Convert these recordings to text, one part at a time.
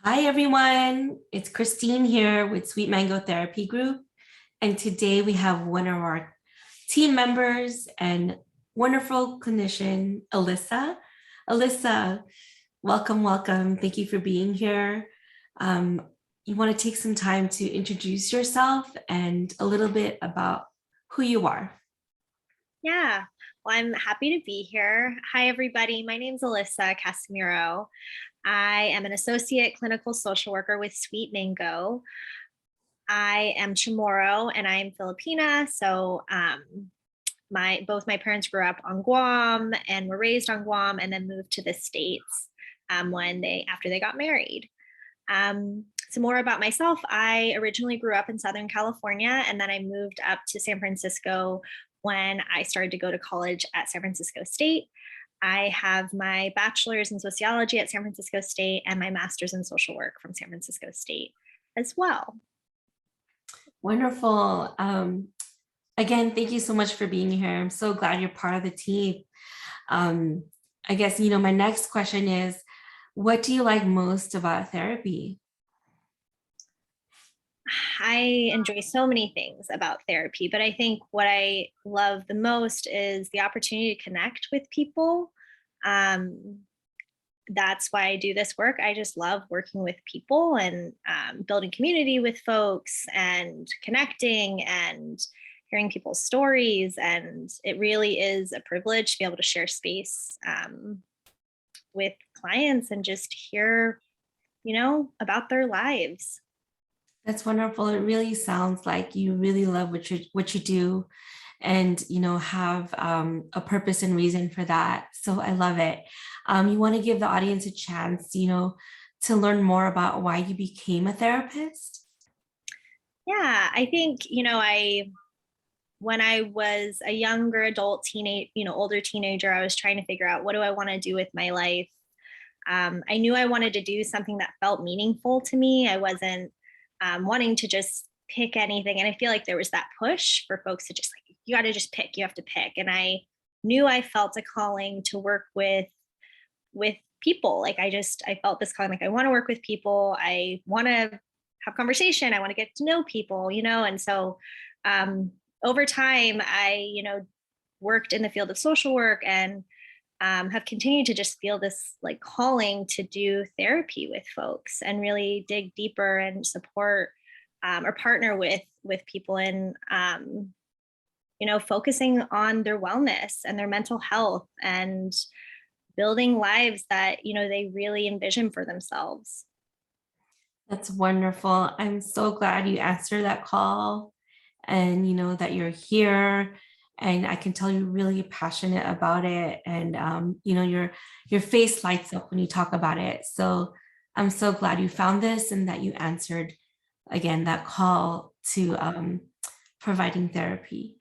Hi, everyone. It's Christine here with Sweet Mango Therapy Group. And today we have one of our team members and wonderful clinician, Alyssa. Alyssa, welcome, welcome. Thank you for being here. Um, you want to take some time to introduce yourself and a little bit about who you are. Yeah, well, I'm happy to be here. Hi, everybody. My name's Alyssa Casimiro. I am an associate clinical social worker with Sweet Mango. I am Chamorro and I am Filipina. So both my parents grew up on Guam and were raised on Guam and then moved to the States after they got married. Some more about myself. I originally grew up in Southern California, and then I moved up to San Francisco when I started to go to college at San Francisco State. I have my bachelor's in sociology at San Francisco State and my master's in social work from San Francisco State as well. Wonderful. Again, thank you so much for being here. I'm so glad you're part of the team. Um, I guess, my next question is, what do you like most about therapy? I enjoy so many things about therapy, but I think what I love the most is the opportunity to connect with people. Um, that's why I do this work. I just love working with people and building community with folks and connecting and hearing people's stories. And it really is a privilege to be able to share space with clients and just hear, about their lives. That's wonderful. It really sounds like you really love what you do, and have a purpose and reason for that. So I love it. You want to give the audience a chance, to learn more about why you became a therapist? Yeah, I think, when I was a younger adult older teenager, I was trying to figure out what do I want to do with my life. I knew I wanted to do something that felt meaningful to me. I wasn't wanting to just pick anything. And I feel like there was that push for folks to just like, you got to just pick, you have to pick. And I knew I felt a calling to work with people. Like I felt this calling, like I want to work with people. I want to have conversation. I want to get to know people, And so over time, I, worked in the field of social work and have continued to just feel this like calling to do therapy with folks and really dig deeper and support or partner with people in focusing on their wellness and their mental health and building lives that they really envision for themselves. That's wonderful. I'm so glad you answered that call, and that you're here, and I can tell you're really passionate about it, and your face lights up when you talk about it. So I'm so glad you found this and that you answered again that call to providing therapy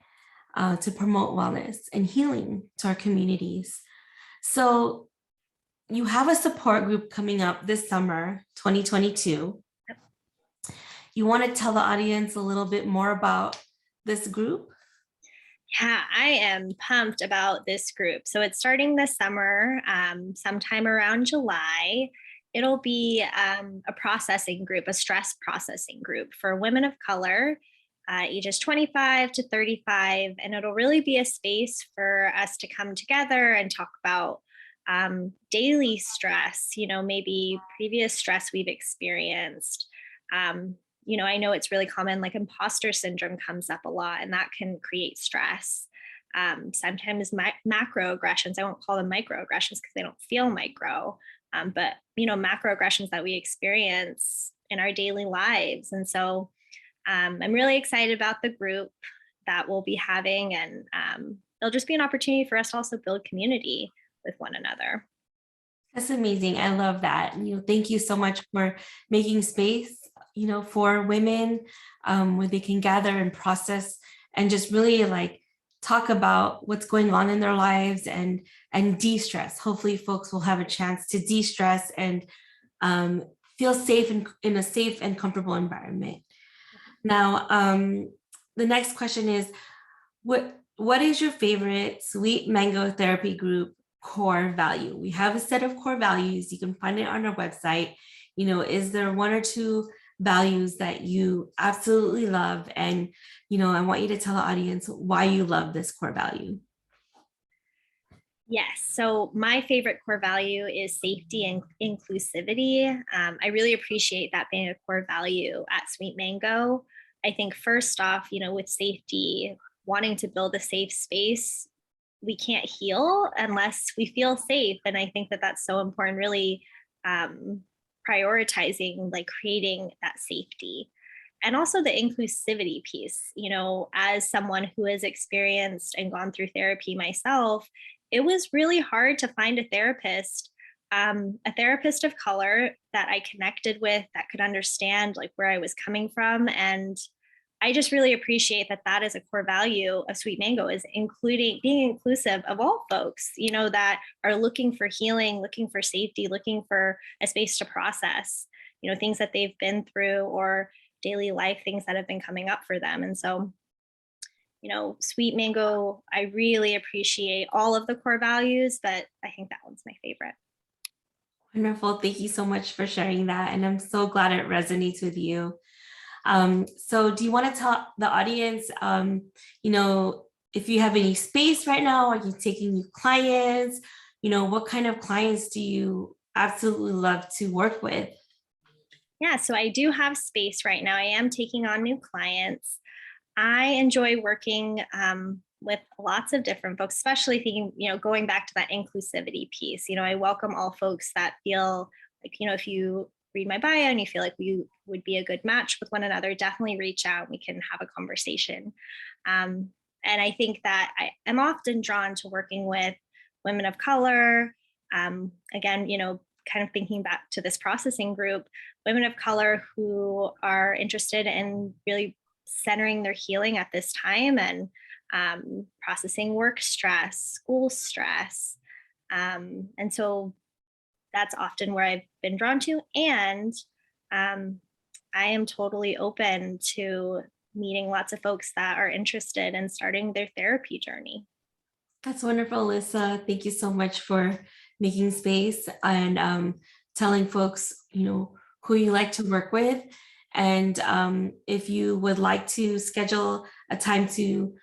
to promote wellness and healing to our communities. So you have a support group coming up this summer, 2022. You want to tell the audience a little bit more about this group? Yeah, I am pumped about this group. So it's starting this summer, sometime around July. It'll be a processing group, a stress processing group for women of color, ages 25 to 35. And it'll really be a space for us to come together and talk about daily stress, maybe previous stress we've experienced. I know it's really common, like imposter syndrome comes up a lot, and that can create stress. Sometimes macroaggressions, I won't call them microaggressions because they don't feel micro, but macroaggressions that we experience in our daily lives. And so I'm really excited about the group that we'll be having, and it'll just be an opportunity for us to also build community with one another. That's amazing. I love that. Thank you so much for making space, for women, where they can gather and process and just really like talk about what's going on in their lives and de-stress. Hopefully folks will have a chance to de-stress and feel safe in a safe and comfortable environment. Now, the next question is, what is your favorite Sweet Mango Therapy Group core value? We have a set of core values. You can find it on our website. is there one or two values that you absolutely love? And, I want you to tell the audience why you love this core value. Yes. So my favorite core value is safety and inclusivity. I really appreciate that being a core value at Sweet Mango. I think first off, with safety, wanting to build a safe space, we can't heal unless we feel safe. And I think that that's so important, really prioritizing, like creating that safety. And also the inclusivity piece, as someone who has experienced and gone through therapy myself, it was really hard to find a therapist of color that I connected with, that could understand like where I was coming from. And I just really appreciate that that is a core value of Sweet Mango, is being inclusive of all folks, that are looking for healing, looking for safety, looking for a space to process, things that they've been through, or daily life things that have been coming up for them. And so, Sweet Mango, I really appreciate all of the core values, but I think that one's my favorite. Wonderful. Thank you so much for sharing that. And I'm so glad it resonates with you. So do you want to tell the audience, if you have any space right now, are you taking new clients? What kind of clients do you absolutely love to work with? Yeah, so I do have space right now. I am taking on new clients. I enjoy working with lots of different folks, especially thinking, going back to that inclusivity piece. I welcome all folks that feel like, if you read my bio and you feel like we would be a good match with one another, definitely reach out. We can have a conversation. And I think that I am often drawn to working with women of color. Again, kind of thinking back to this processing group, women of color who are interested in really centering their healing at this time, and processing work stress, school stress. And so that's often where I've been drawn to. And I am totally open to meeting lots of folks that are interested in starting their therapy journey. That's wonderful, Alyssa. Thank you so much for making space and telling folks, who you like to work with. And if you would like to schedule a time to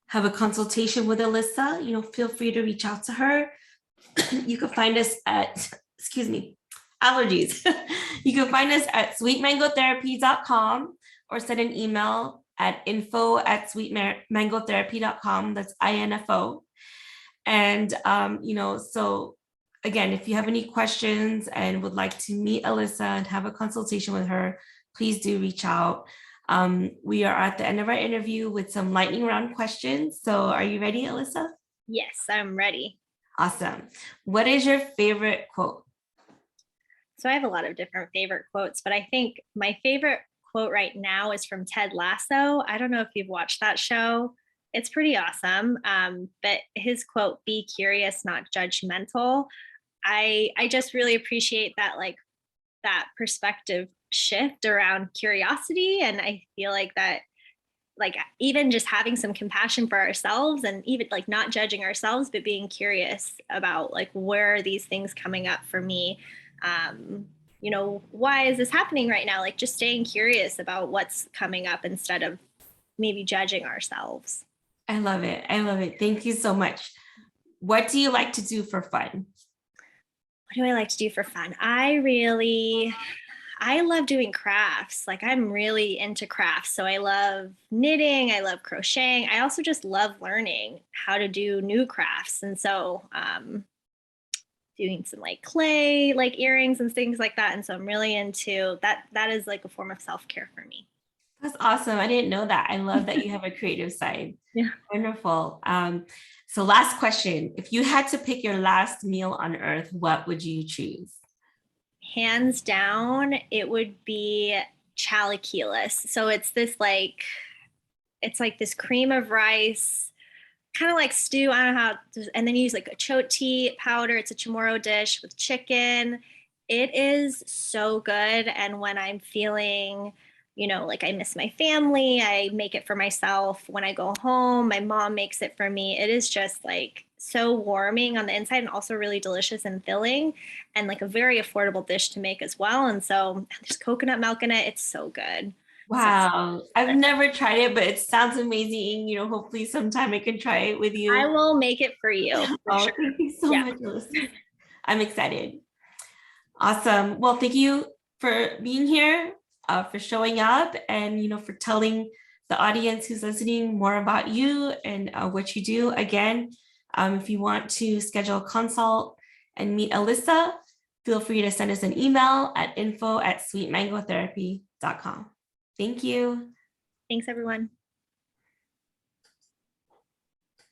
have a consultation with Alyssa, feel free to reach out to her. You can find us at, excuse me, allergies. You can find us at sweetmangotherapy.com or send an email at info@sweetmangotherapy.com. That's INFO. And, so again, if you have any questions and would like to meet Alyssa and have a consultation with her, please do reach out. We are at the end of our interview with some lightning round questions. So are you ready, Alyssa? Yes, I'm ready. Awesome. What is your favorite quote? So I have a lot of different favorite quotes, but I think my favorite quote right now is from Ted Lasso. I don't know if you've watched that show. It's pretty awesome. But his quote, "Be curious, not judgmental." I just really appreciate that, like that perspective shift around curiosity. And I feel like that, like even just having some compassion for ourselves, and even like not judging ourselves, but being curious about like, where are these things coming up for me? Why is this happening right now? Like just staying curious about what's coming up instead of maybe judging ourselves. I love it. I love it. Thank you so much. What do you like to do for fun? What do I like to do for fun? I love doing crafts. Like I'm really into crafts. So I love knitting, I love crocheting. I also just love learning how to do new crafts. And so doing some like clay, like earrings and things like that. And so I'm really into that. That is like a form of self-care for me. That's awesome. I didn't know that. I love that you have a creative side. Yeah. Wonderful. So last question. If you had to pick your last meal on earth, what would you choose? Hands down, it would be chilaquiles. So it's like this cream of rice, kind of like stew. I don't know how, and then you use like a choti powder. It's a chamorro dish with chicken. It is so good. And when I'm feeling, like I miss my family. I make it for myself when I go home. My mom makes it for me. It is just like so warming on the inside and also really delicious and filling and like a very affordable dish to make as well. And so there's coconut milk in it. It's so good. So Wow. I've never tried it, but it sounds amazing. Hopefully sometime I can try it with I you. will make it for you for Oh, sure. thank you so Yeah. much, Alyssa. I'm excited. Awesome. Well, thank you for being here, for showing up, and for telling the audience who's listening more about you and what you do. Again, if you want to schedule a consult and meet Alyssa, feel free to send us an email at info@sweetmangotherapy.com. Thank you. Thanks, everyone.